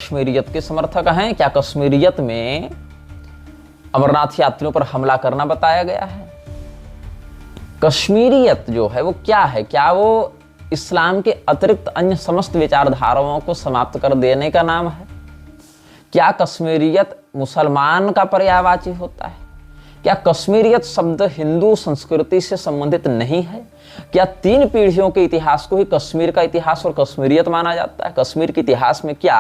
कश्मीरियत के समर्थक हैं? क्या कश्मीरियत में अमरनाथ यात्रियों पर हमला करना बताया गया है? कश्मीरियत जो है वो क्या है? क्या वो इस्लाम के अतिरिक्त अन्य समस्त विचारधाराओं को समाप्त कर देने का नाम है? क्या कश्मीरियत मुसलमान का पर्यायवाची होता है? क्या कश्मीरियत शब्द हिंदू संस्कृति से संबंधित नहीं है? क्या 3 पीढ़ियों के इतिहास को ही कश्मीर का इतिहास और कश्मीरियत माना जाता है? कश्मीर के इतिहास में क्या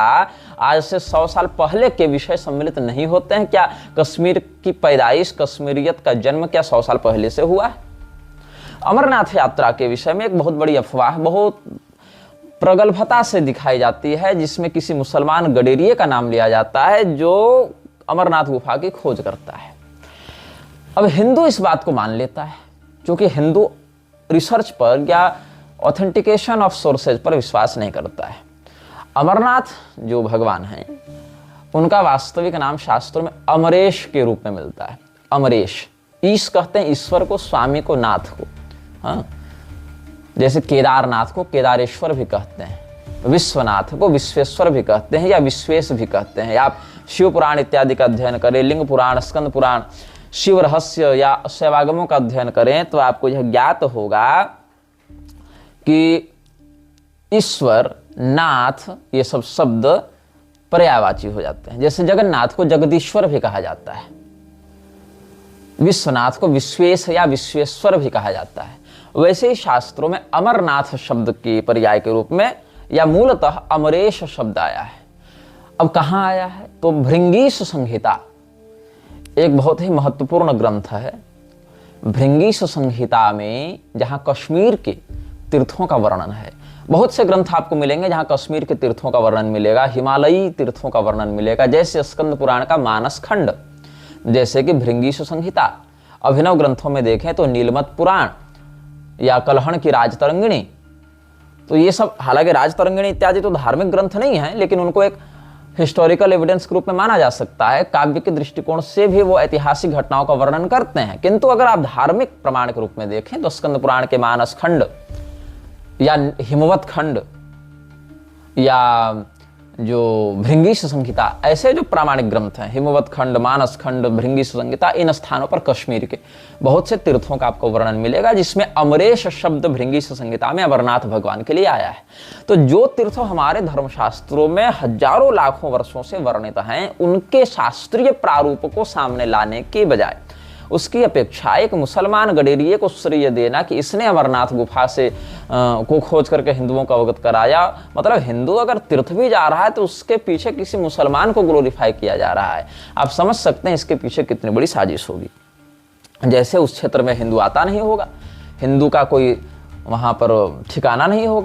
आज से 100 साल पहले के विषय सम्मिलित नहीं होते हैं? क्या कश्मीर की पैदाइश, कश्मीरियत का जन्म क्या 100 साल पहले से हुआ है? अमरनाथ यात्रा के विषय में एक बहुत बड़ी अफवाह बहुत प्रगल्भता से दिखाई जाती है, जिसमें किसी मुसलमान गडेरिये का नाम लिया जाता है जो अमरनाथ गुफा की खोज करता है। अब हिंदू इस बात को मान लेता है, क्योंकि हिंदू रिसर्च पर या ऑथेंटिकेशन ऑफ सोर्सेज पर विश्वास नहीं करता है। अमरनाथ जो भगवान हैं उनका वास्तविक नाम शास्त्रों में अमरेश के रूप में मिलता है। अमरेश, ईश कहते हैं ईश्वर को, स्वामी को, नाथ को। हाँ, जैसे केदारनाथ को केदारेश्वर भी कहते हैं, विश्वनाथ को विश्वेश्वर भी कहते हैं या विश्वेश भी कहते हैं। आप शिव पुराण इत्यादि का अध्ययन करें, लिंग पुराण, स्कंद पुराण, शिव रहस्य या शैवागमों का अध्ययन करें तो आपको यह ज्ञात होगा कि ईश्वर, नाथ, ये सब शब्द पर्यायवाची हो जाते हैं। जैसे जगन्नाथ को जगदीश्वर भी कहा जाता है, विश्वनाथ को विश्वेश या विश्वेश्वर भी कहा जाता है। वैसे ही शास्त्रों में अमरनाथ शब्द के पर्याय के रूप में या मूलतः अमरेश शब्द आया है। अब कहाँ आया है? तो भृंगीश संहिता एक बहुत ही महत्वपूर्ण ग्रंथ है। भृंगीश संहिता में जहाँ कश्मीर के तीर्थों का वर्णन है, बहुत से ग्रंथ आपको मिलेंगे जहाँ कश्मीर के तीर्थों का वर्णन मिलेगा, हिमालयी तीर्थों का वर्णन मिलेगा, जैसे स्कंद पुराण का मानस खंड, जैसे कि भृंगीश संहिता। अभिनव ग्रंथों में देखें तो नीलमत पुराण या कलहण की राजतरंगिणी, तो ये सब, हालांकि राजतरंगिणी इत्यादि तो धार्मिक ग्रंथ नहीं है, लेकिन उनको एक हिस्टोरिकल एविडेंस के रूप में माना जा सकता है। काव्य के दृष्टिकोण से भी वो ऐतिहासिक घटनाओं का वर्णन करते हैं। किंतु अगर आप धार्मिक प्रमाण के रूप में देखें तो स्कंद पुराण के मानस खंड या हिमवत खंड या जो भृंगीश संहिता, ऐसे जो प्रामाणिक ग्रंथ हैं, हिमवत खंड, मानस खंड, भृंगीश संहिता, इन स्थानों पर कश्मीर के बहुत से तीर्थों का आपको वर्णन मिलेगा, जिसमें अमरेश शब्द भृंगीश संहिता में अमरनाथ भगवान के लिए आया है। तो जो तीर्थ हमारे धर्मशास्त्रों में हजारों लाखों वर्षों से वर्णित हैं, उनके शास्त्रीय प्रारूप को सामने लाने के बजाय उसकी अपेक्षा एक मुसलमान गडेरिये को श्रेय देना कि इसने अमरनाथ गुफा से को खोज करके हिंदुओं को अवगत कराया, मतलब हिंदू अगर तीर्थ भी जा रहा है तो उसके पीछे किसी मुसलमान को ग्लोरीफाई किया जा रहा है। आप समझ सकते हैं इसके पीछे कितनी बड़ी साजिश होगी। जैसे उस क्षेत्र में हिंदू आता नहीं होगा, हिंदू का कोई वहां पर ठिकाना नहीं होगा।